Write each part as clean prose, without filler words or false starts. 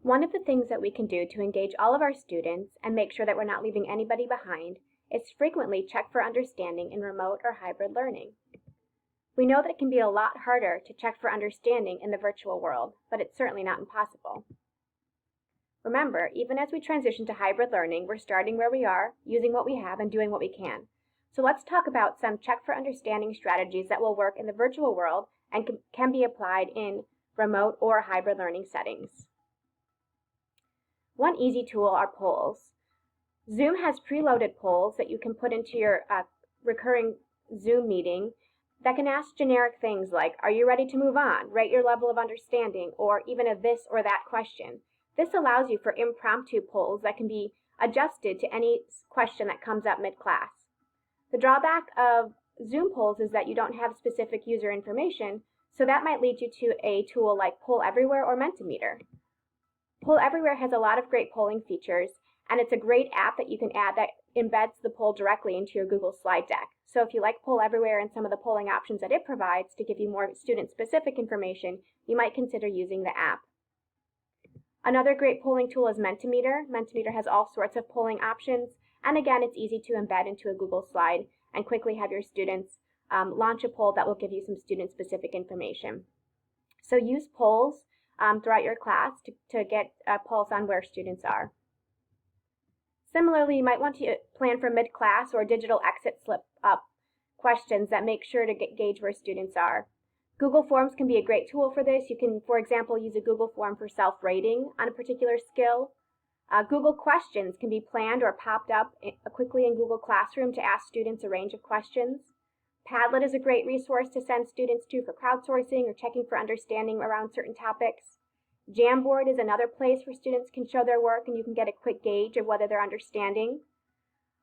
One of the things that we can do to engage all of our students and make sure that we're not leaving anybody behind is frequently check for understanding in remote or hybrid learning. We know that it can be a lot harder to check for understanding in the virtual world, but it's certainly not impossible. Remember, even as we transition to hybrid learning, we're starting where we are, using what we have, and doing what we can. So let's talk about some check for understanding strategies that will work in the virtual world and can be applied in remote or hybrid learning settings. One easy tool are polls. Zoom has preloaded polls that you can put into your recurring Zoom meeting that can ask generic things like, are you ready to move on? Rate your level of understanding, or even a this or that question. This allows you for impromptu polls that can be adjusted to any question that comes up mid-class. The drawback of Zoom polls is that you don't have specific user information, so that might lead you to a tool like Poll Everywhere or Mentimeter. Poll Everywhere has a lot of great polling features, and it's a great app that you can add that embeds the poll directly into your Google slide deck. So if you like Poll Everywhere and some of the polling options that it provides to give you more student-specific information, you might consider using the app. Another great polling tool is Mentimeter. Mentimeter has all sorts of polling options, and again, it's easy to embed into a Google slide and quickly have your students launch a poll that will give you some student-specific information. So use polls throughout your class to get a pulse on where students are. Similarly, you might want to plan for mid-class or digital exit slip-up questions that make sure to gauge where students are. Google Forms can be a great tool for this. You can, for example, use a Google form for self-rating on a particular skill. Google Questions can be planned or popped up quickly in Google Classroom to ask students a range of questions. Padlet is a great resource to send students to for crowdsourcing or checking for understanding around certain topics. Jamboard is another place where students can show their work and you can get a quick gauge of whether they're understanding.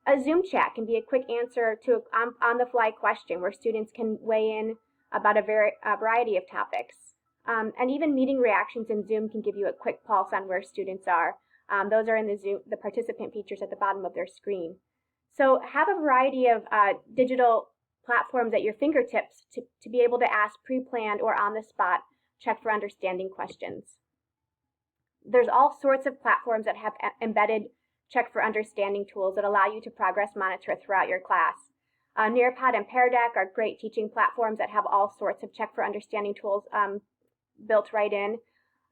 A Zoom chat can be a quick answer to an on-the-fly question where students can weigh in about a variety of topics. And even meeting reactions in Zoom can give you a quick pulse on where students are. Those are in the participant features at the bottom of their screen. So have a variety of digital platforms at your fingertips to be able to ask pre-planned or on-the-spot check for understanding questions. There's all sorts of platforms that have embedded check for understanding tools that allow you to progress monitor throughout your class. Nearpod and Pear Deck are great teaching platforms that have all sorts of check for understanding tools built right in.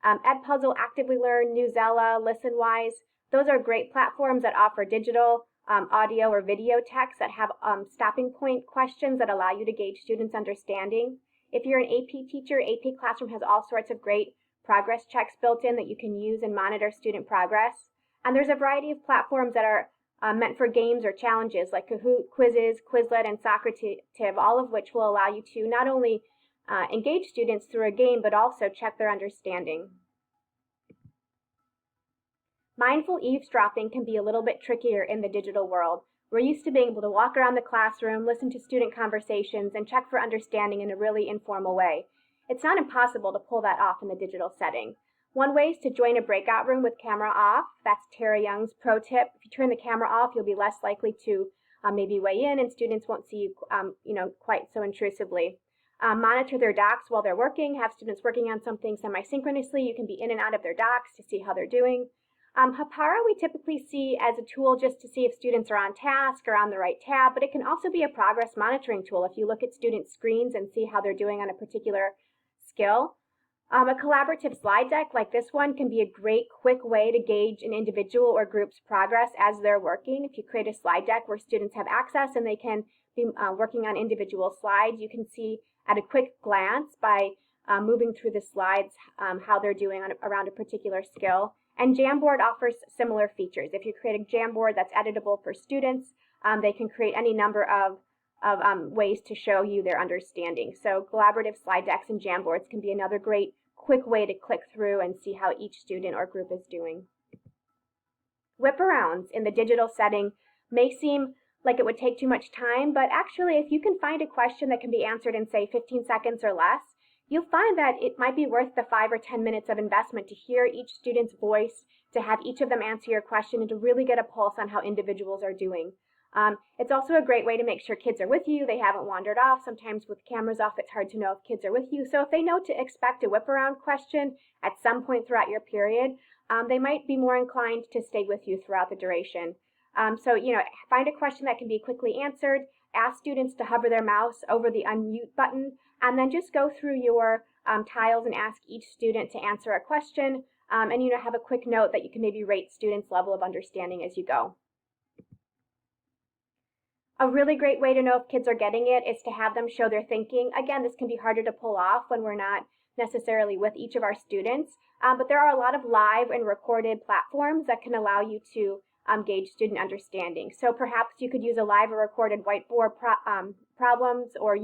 Edpuzzle, Actively Learn, Newsela, ListenWise, those are great platforms that offer digital, audio, or video text that have stopping point questions that allow you to gauge students' understanding. If you're an AP teacher, AP Classroom has all sorts of great progress checks built in that you can use and monitor student progress. And there's a variety of platforms that are meant for games or challenges like Kahoot, Quizzes, Quizlet, and Socrative, all of which will allow you to not only engage students through a game, but also check their understanding. Mindful eavesdropping can be a little bit trickier in the digital world. We're used to being able to walk around the classroom, listen to student conversations, and check for understanding in a really informal way. It's not impossible to pull that off in the digital setting. One way is to join a breakout room with camera off. That's Tara Young's pro tip. If you turn the camera off, you'll be less likely to maybe weigh in, and students won't see you quite so intrusively. Monitor their docs while they're working. Have students working on something semi-synchronously. You can be in and out of their docs to see how they're doing. Hapara we typically see as a tool just to see if students are on task or on the right tab, but it can also be a progress monitoring tool if you look at student screens and see how they're doing on a particular skill. A collaborative slide deck like this one can be a great quick way to gauge an individual or group's progress as they're working. If you create a slide deck where students have access and they can be working on individual slides, you can see at a quick glance by moving through the slides how they're doing around a particular skill. And Jamboard offers similar features. If you create a Jamboard that's editable for students, they can create any number of ways to show you their understanding. So collaborative slide decks and Jamboards can be another great quick way to click through and see how each student or group is doing. Whip-arounds in the digital setting may seem like it would take too much time, but actually if you can find a question that can be answered in, say, 15 seconds or less, you'll find that it might be worth the 5 or 10 minutes of investment to hear each student's voice, to have each of them answer your question, and to really get a pulse on how individuals are doing. It's also a great way to make sure kids are with you. They haven't wandered off. Sometimes with cameras off, it's hard to know if kids are with you. So if they know to expect a whip around question at some point throughout your period, they might be more inclined to stay with you throughout the duration. So, find a question that can be quickly answered. Ask students to hover their mouse over the unmute button, and then just go through your tiles and ask each student to answer a question, and have a quick note that you can maybe rate students' level of understanding as you go. A really great way to know if kids are getting it is to have them show their thinking. Again, this can be harder to pull off when we're not necessarily with each of our students, but there are a lot of live and recorded platforms that can allow you to gauge student understanding. So perhaps you could use a live or recorded whiteboard problems, or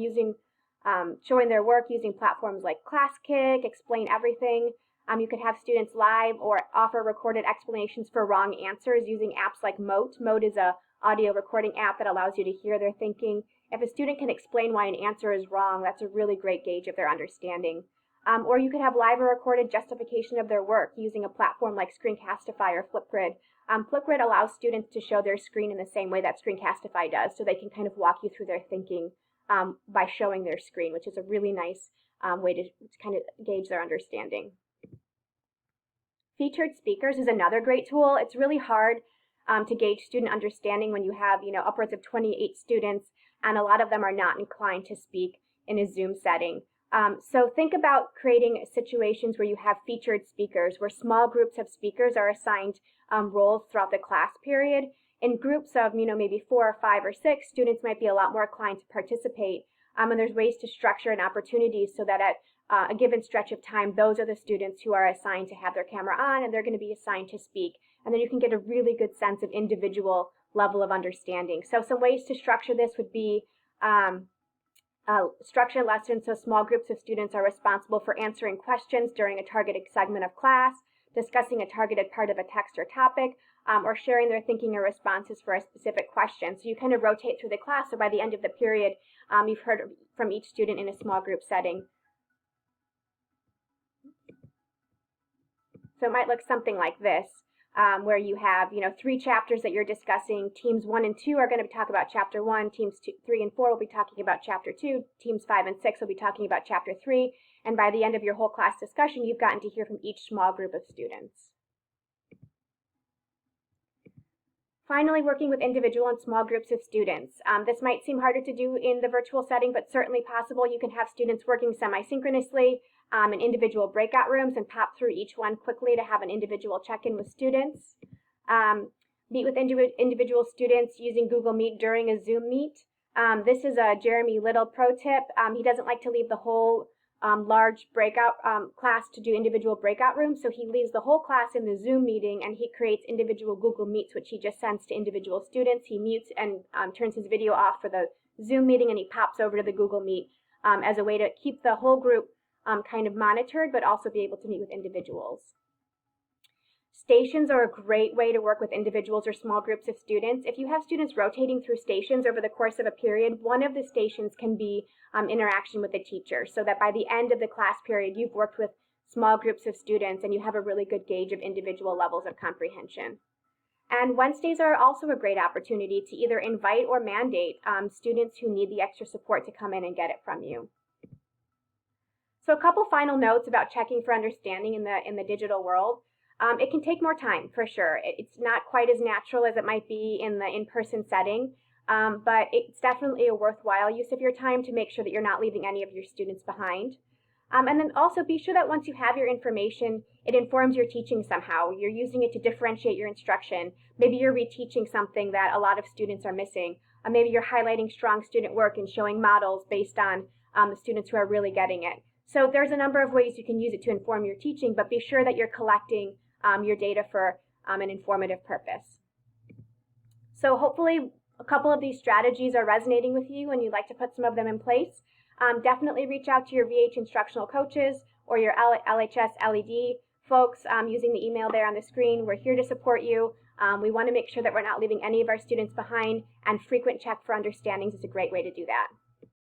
showing their work using platforms like ClassKick, Explain Everything. You could have students live or offer recorded explanations for wrong answers using apps like Mote. Mote is a audio recording app that allows you to hear their thinking. If a student can explain why an answer is wrong, that's a really great gauge of their understanding. Or you could have live or recorded justification of their work using a platform like Screencastify or Flipgrid. Flipgrid allows students to show their screen in the same way that Screencastify does, so they can kind of walk you through their thinking by showing their screen, which is a really nice way to kind of gauge their understanding. Featured speakers is another great tool. It's really hard to gauge student understanding when you have, upwards of 28 students, and a lot of them are not inclined to speak in a Zoom setting. So think about creating situations where you have featured speakers, where small groups of speakers are assigned roles throughout the class period. In groups of, maybe 4 or 5 or 6, students might be a lot more inclined to participate. And there's ways to structure and opportunities so that at a given stretch of time, those are the students who are assigned to have their camera on, and they're going to be assigned to speak. And then you can get a really good sense of individual level of understanding. So some ways to structure this would be structure lessons so small groups of students are responsible for answering questions during a targeted segment of class, discussing a targeted part of a text or topic, or sharing their thinking or responses for a specific question. So you kind of rotate through the class, so by the end of the period, you've heard from each student in a small group setting. So it might look something like this, where you have, 3 chapters that you're discussing. Teams 1 and 2 are going to talk about chapter 1. Teams 3 and 4 will be talking about chapter 2. Teams 5 and 6 will be talking about chapter 3. And by the end of your whole class discussion, you've gotten to hear from each small group of students. Finally, working with individual and small groups of students. This might seem harder to do in the virtual setting, but certainly possible. You can have students working semi-synchronously in individual breakout rooms and pop through each one quickly to have an individual check-in with students. Meet with individual students using Google Meet during a Zoom meet. This is a Jeremy Little pro tip. He doesn't like to leave the whole large breakout class to do individual breakout rooms, so he leaves the whole class in the Zoom meeting, and he creates individual Google Meets, which he just sends to individual students. He mutes and turns his video off for the Zoom meeting, and he pops over to the Google Meet as a way to keep the whole group kind of monitored, but also be able to meet with individuals. Stations are a great way to work with individuals or small groups of students. If you have students rotating through stations over the course of a period, one of the stations can be interaction with the teacher, so that by the end of the class period, you've worked with small groups of students and you have a really good gauge of individual levels of comprehension. And Wednesdays are also a great opportunity to either invite or mandate students who need the extra support to come in and get it from you. So a couple final notes about checking for understanding in the digital world. It can take more time, for sure. It's not quite as natural as it might be in the in-person setting, but it's definitely a worthwhile use of your time to make sure that you're not leaving any of your students behind. And then also be sure that once you have your information, it informs your teaching somehow. You're using it to differentiate your instruction. Maybe you're reteaching something that a lot of students are missing. Maybe you're highlighting strong student work and showing models based on the students who are really getting it. So there's a number of ways you can use it to inform your teaching, but be sure that you're collecting your data for an informative purpose. So hopefully a couple of these strategies are resonating with you and you'd like to put some of them in place. Definitely reach out to your VH instructional coaches or your LHS LED folks using the email there on the screen. We're here to support you. We want to make sure that we're not leaving any of our students behind, and frequent check for understandings is a great way to do that.